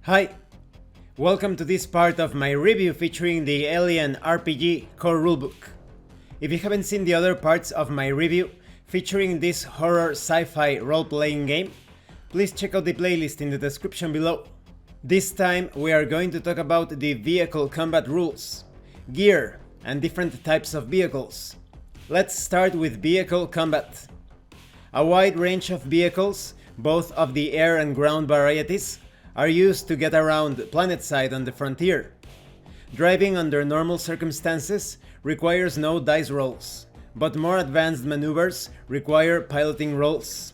Hi! Welcome to this part of my review featuring the Alien RPG core rulebook. If you haven't seen the other parts of my review featuring this horror sci-fi role-playing game, please check out the playlist in the description below. This time we are going to talk about the vehicle combat rules, gear, and different types of vehicles. Let's start with vehicle combat. A wide range of vehicles, both of the air and ground varieties, are used to get around planetside on the frontier. Driving under normal circumstances requires no dice rolls, but more advanced maneuvers require piloting rolls.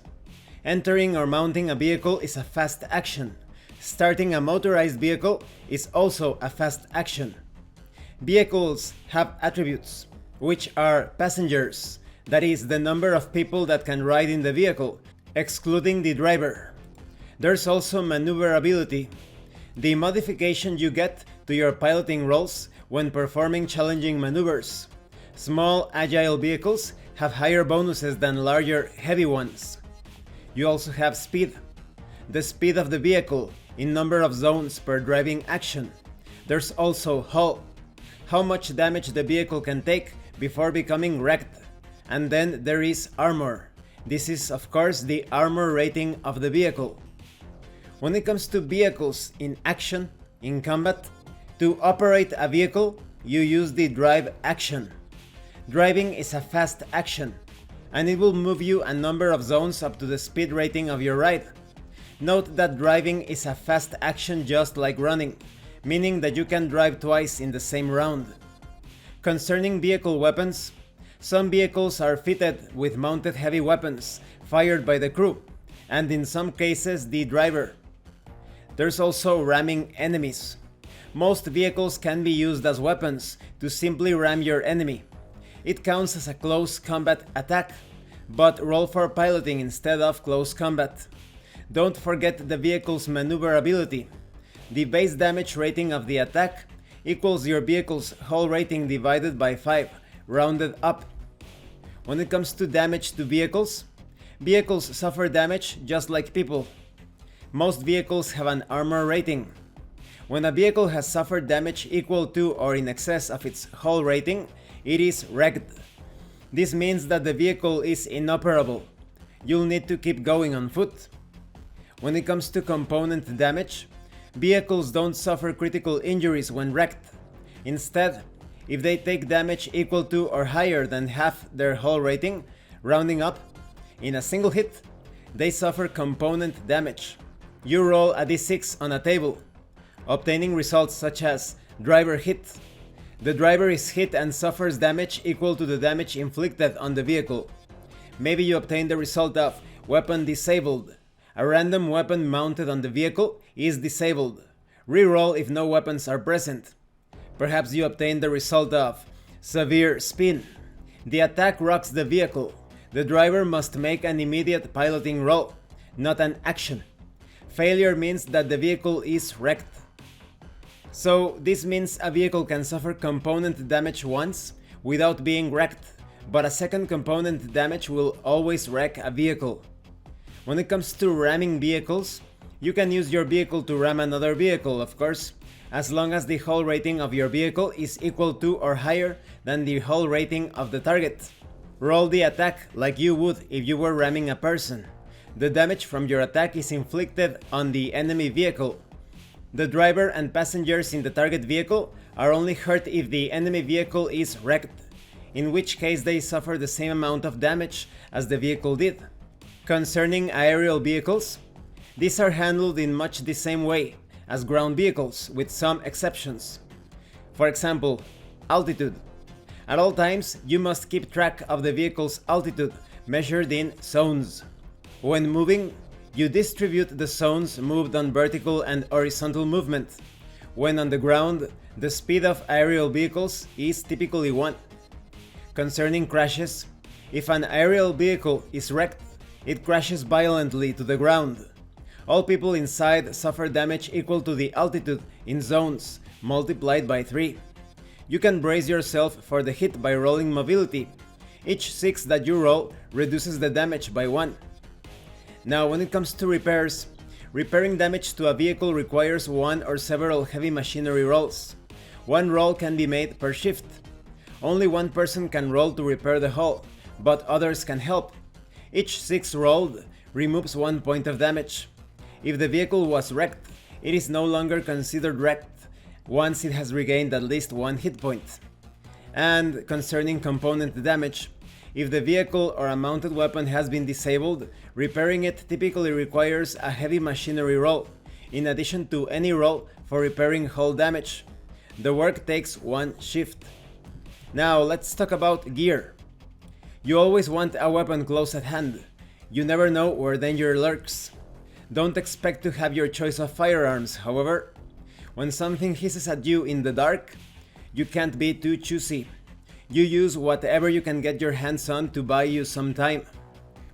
Entering or mounting a vehicle is a fast action. Starting a motorized vehicle is also a fast action. Vehicles have attributes, which are passengers, that is, the number of people that can ride in the vehicle, excluding the driver. There's also maneuverability, the modification you get to your piloting rolls when performing challenging maneuvers. Small, agile vehicles have higher bonuses than larger, heavy ones. You also have speed, the speed of the vehicle in number of zones per driving action. There's also hull, how much damage the vehicle can take before becoming wrecked. And then there is armor. This is of course the armor rating of the vehicle. When it comes to vehicles in action, in combat, to operate a vehicle, you use the drive action. Driving is a fast action, and it will move you a number of zones up to the speed rating of your ride. Note that driving is a fast action just like running, meaning that you can drive twice in the same round. Concerning vehicle weapons, some vehicles are fitted with mounted heavy weapons fired by the crew, and in some cases the driver. There's also ramming enemies. Most vehicles can be used as weapons to simply ram your enemy. It counts as a close combat attack, but roll for piloting instead of close combat. Don't forget the vehicle's maneuverability. The base damage rating of the attack equals your vehicle's hull rating divided by 5, rounded up. When it comes to damage to vehicles, vehicles suffer damage just like people. Most vehicles have an armor rating. When a vehicle has suffered damage equal to or in excess of its hull rating, it is wrecked. This means that the vehicle is inoperable. You'll need to keep going on foot. When it comes to component damage, vehicles don't suffer critical injuries when wrecked. Instead, if they take damage equal to or higher than half their hull rating, rounding up, in a single hit, they suffer component damage. You roll a d6 on a table, obtaining results such as driver hit. The driver is hit and suffers damage equal to the damage inflicted on the vehicle. Maybe you obtain the result of weapon disabled. A random weapon mounted on the vehicle is disabled. Reroll if no weapons are present. Perhaps you obtain the result of severe spin. The attack rocks the vehicle. The driver must make an immediate piloting roll, not an action. Failure means that the vehicle is wrecked. So this means a vehicle can suffer component damage once without being wrecked, but a second component damage will always wreck a vehicle. When it comes to ramming vehicles, you can use your vehicle to ram another vehicle, of course, as long as the hull rating of your vehicle is equal to or higher than the hull rating of the target. Roll the attack like you would if you were ramming a person. The damage from your attack is inflicted on the enemy vehicle. The driver and passengers in the target vehicle are only hurt if the enemy vehicle is wrecked, in which case they suffer the same amount of damage as the vehicle did. Concerning aerial vehicles, these are handled in much the same way as ground vehicles, with some exceptions. For example, altitude. At all times, you must keep track of the vehicle's altitude, measured in zones. When moving, you distribute the zones moved on vertical and horizontal movement. When on the ground, the speed of aerial vehicles is typically 1. Concerning crashes, if an aerial vehicle is wrecked, it crashes violently to the ground. All people inside suffer damage equal to the altitude in zones, multiplied by 3. You can brace yourself for the hit by rolling mobility. Each 6 that you roll reduces the damage by 1. Now when it comes to repairs, Repairing damage to a vehicle requires one or several heavy machinery rolls. One roll can be made per shift. Only one person can roll to repair the hull, but others can help. Each 6 rolled removes 1 point of damage. If the vehicle was wrecked, it is no longer considered wrecked once it has regained at least 1 hit point. And concerning component damage, if the vehicle or a mounted weapon has been disabled, repairing it typically requires a heavy machinery roll, in addition to any roll for repairing hull damage. The work takes 1 shift. Now let's talk about gear. You always want a weapon close at hand. You never know where danger lurks. Don't expect to have your choice of firearms, however. When something hisses at you in the dark, you can't be too choosy. You use whatever you can get your hands on to buy you some time.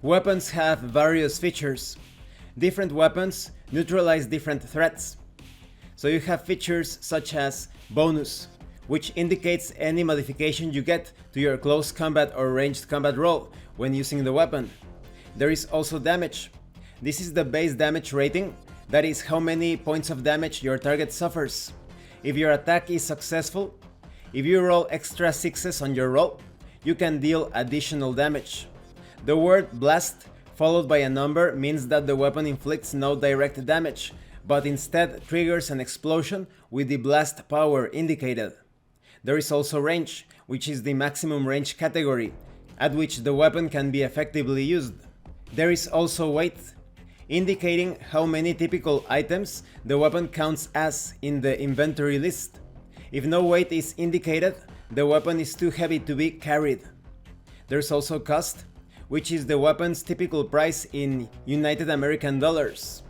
Weapons have various features. Different weapons neutralize different threats. So you have features such as bonus, which indicates any modification you get to your close combat or ranged combat roll when using the weapon. There is also damage. This is the base damage rating, that is how many points of damage your target suffers. If your attack is successful, if you roll extra 6s on your roll, you can deal additional damage. The word blast followed by a number means that the weapon inflicts no direct damage, but instead triggers an explosion with the blast power indicated. There is also range, which is the maximum range category, at which the weapon can be effectively used. There is also weight, indicating how many typical items the weapon counts as in the inventory list. If no weight is indicated, the weapon is too heavy to be carried. There's also cost, which is the weapon's typical price in United American dollars.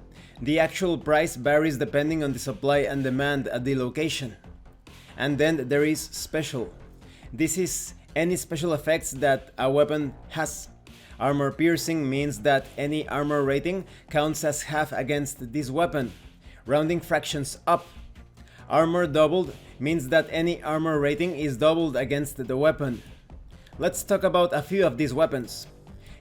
The actual price varies depending on the supply and demand at the location. And then there is special. This is any special effects that a weapon has. Armor piercing means that any armor rating counts as half against this weapon, rounding fractions up. Armor doubled means that any armor rating is doubled against the weapon. Let's talk about a few of these weapons.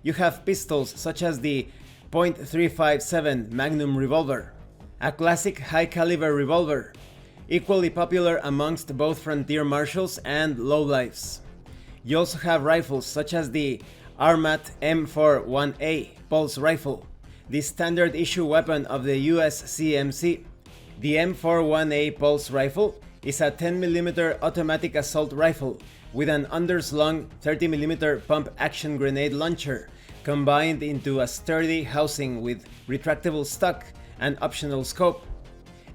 You have pistols such as the .357 Magnum revolver, a classic high-caliber revolver, equally popular amongst both frontier marshals and lowlifes. You also have rifles such as the Armat M41A pulse rifle, the standard issue weapon of the US CMC. The M41A pulse rifle is a 10mm automatic assault rifle with an underslung 30mm pump-action grenade launcher combined into a sturdy housing with retractable stock and optional scope.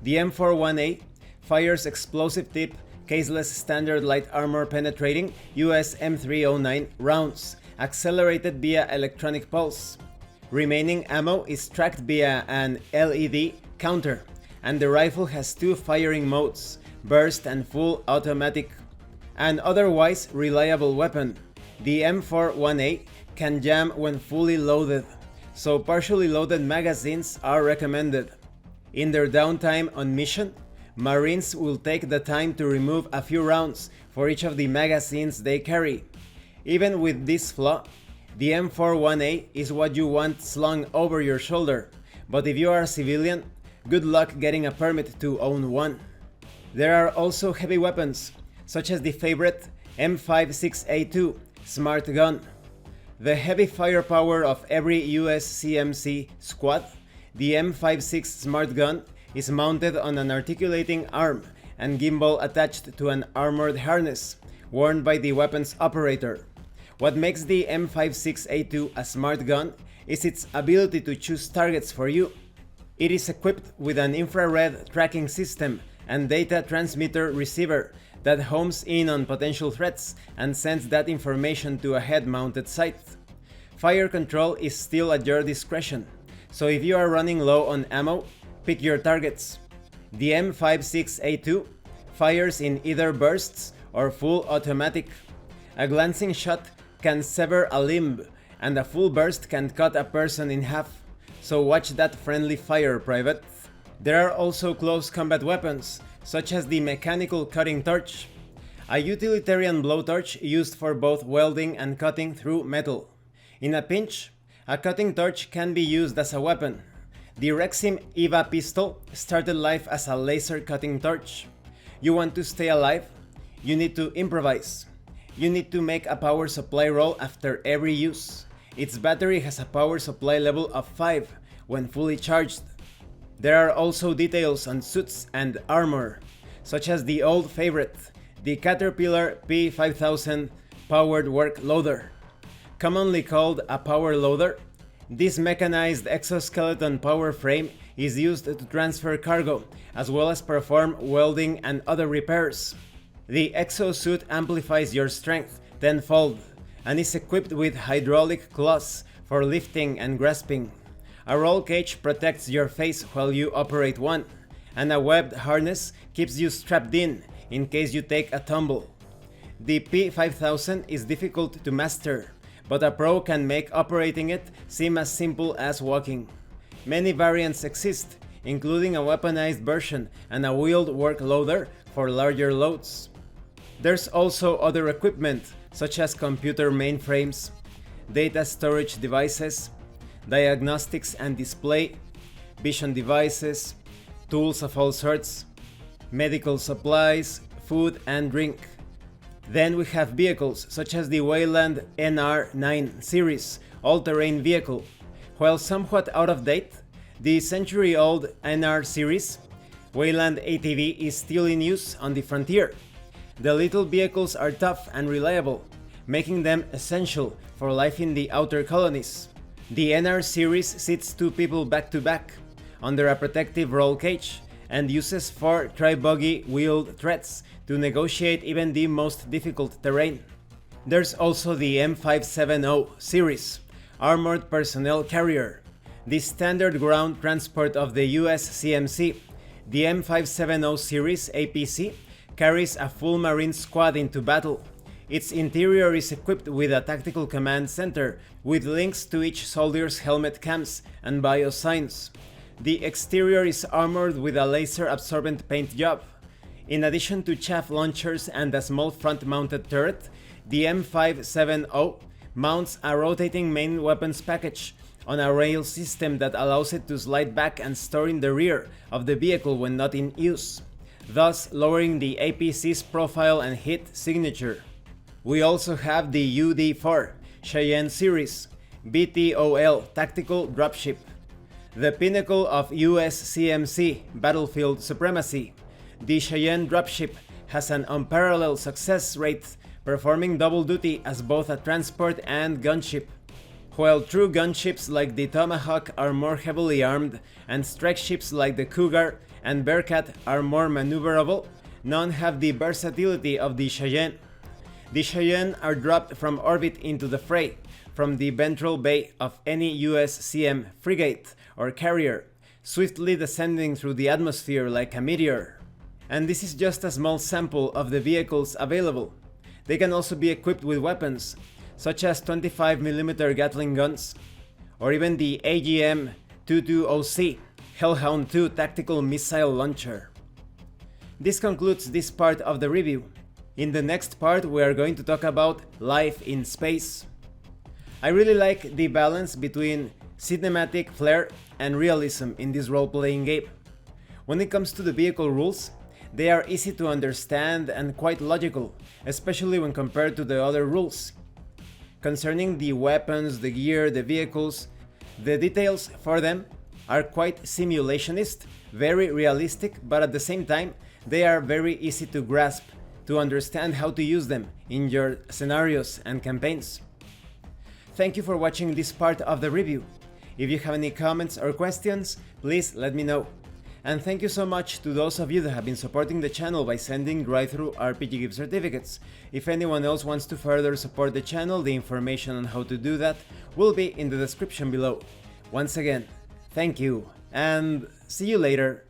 The M41A fires explosive-tip, caseless standard light armor penetrating US M309 rounds, accelerated via electronic pulse. Remaining ammo is tracked via an LED counter, and the rifle has 2 firing modes, burst and full automatic. An otherwise reliable weapon, the M41A can jam when fully loaded, so partially loaded magazines are recommended. In their downtime on mission, Marines will take the time to remove a few rounds for each of the magazines they carry. Even with this flaw, the M41A is what you want slung over your shoulder, but if you are a civilian, good luck getting a permit to own one. There are also heavy weapons, such as the favorite M56A2 smartgun. The heavy firepower of every US CMC squad, the M56 smartgun is mounted on an articulating arm and gimbal attached to an armored harness worn by the weapon's operator. What makes the M56A2 a smart gun is its ability to choose targets for you. It is equipped with an infrared tracking system and data transmitter receiver that homes in on potential threats and sends that information to a head-mounted sight. Fire control is still at your discretion, so if you are running low on ammo, pick your targets. The M56A2 fires in either bursts or full automatic. A glancing shot can sever a limb, and a full burst can cut a person in half, so watch that friendly fire, Private. There are also close combat weapons, such as the mechanical cutting torch, a utilitarian blowtorch used for both welding and cutting through metal. In a pinch, a cutting torch can be used as a weapon. The Rexim EVA pistol started life as a laser cutting torch. You want to stay alive? You need to improvise. You need to make a power supply roll after every use. Its battery has a power supply level of 5 when fully charged. There are also details on suits and armor, such as the old favorite, the Caterpillar P5000 powered work loader. Commonly called a power loader, this mechanized exoskeleton power frame is used to transfer cargo, as well as perform welding and other repairs. The exosuit amplifies your strength tenfold, and is equipped with hydraulic claws for lifting and grasping. A roll cage protects your face while you operate one, and a webbed harness keeps you strapped in case you take a tumble. The P5000 is difficult to master, but a pro can make operating it seem as simple as walking. Many variants exist, including a weaponized version and a wheeled work loader for larger loads. There's also other equipment, such as computer mainframes, data storage devices, diagnostics and display, vision devices, tools of all sorts, medical supplies, food and drink. Then we have vehicles such as the Wayland NR9 series all-terrain vehicle. While somewhat out of date, the century-old NR series Wayland ATV is still in use on the frontier. The little vehicles are tough and reliable, making them essential for life in the outer colonies. The NR series sits 2 people back to back under a protective roll cage and uses 4 tri-buggy wheeled treads to negotiate even the most difficult terrain. There's also the M570 series armored personnel carrier, the standard ground transport of the US CMC. The M570 series APC carries a full Marine squad into battle. Its interior is equipped with a tactical command center with links to each soldier's helmet cams and bio signs. The exterior is armored with a laser-absorbent paint job. In addition to chaff launchers and a small front-mounted turret, the M570 mounts a rotating main weapons package on a rail system that allows it to slide back and store in the rear of the vehicle when not in use, thus lowering the APC's profile and hit signature. We also have the UD4 Cheyenne series BTOL tactical dropship, the pinnacle of US CMC battlefield supremacy. The Cheyenne dropship has an unparalleled success rate, performing double duty as both a transport and gunship. While true gunships like the Tomahawk are more heavily armed, and strike ships like the Cougar and Bearcat are more maneuverable, none have the versatility of the Cheyenne. The Cheyenne are dropped from orbit into the fray, from the ventral bay of any USCM frigate or carrier, swiftly descending through the atmosphere like a meteor. And this is just a small sample of the vehicles available. They can also be equipped with weapons, such as 25mm Gatling guns, or even the AGM-220C Hellhound 2 tactical missile launcher. This concludes this part of the review. In the next part we are going to talk about life in space. I really like the balance between cinematic flair and realism in this role-playing game. When it comes to the vehicle rules, they are easy to understand and quite logical, especially when compared to the other rules. Concerning the weapons, the gear, the vehicles, the details for them are quite simulationist, very realistic, but at the same time they are very easy to grasp, to understand how to use them in your scenarios and campaigns. Thank you for watching this part of the review. If you have any comments or questions, please let me know. And thank you so much to those of you that have been supporting the channel by sending drive-thru RPG gift certificates. If anyone else wants to further support the channel, the information on how to do that will be in the description below. Once again, thank you, and see you later.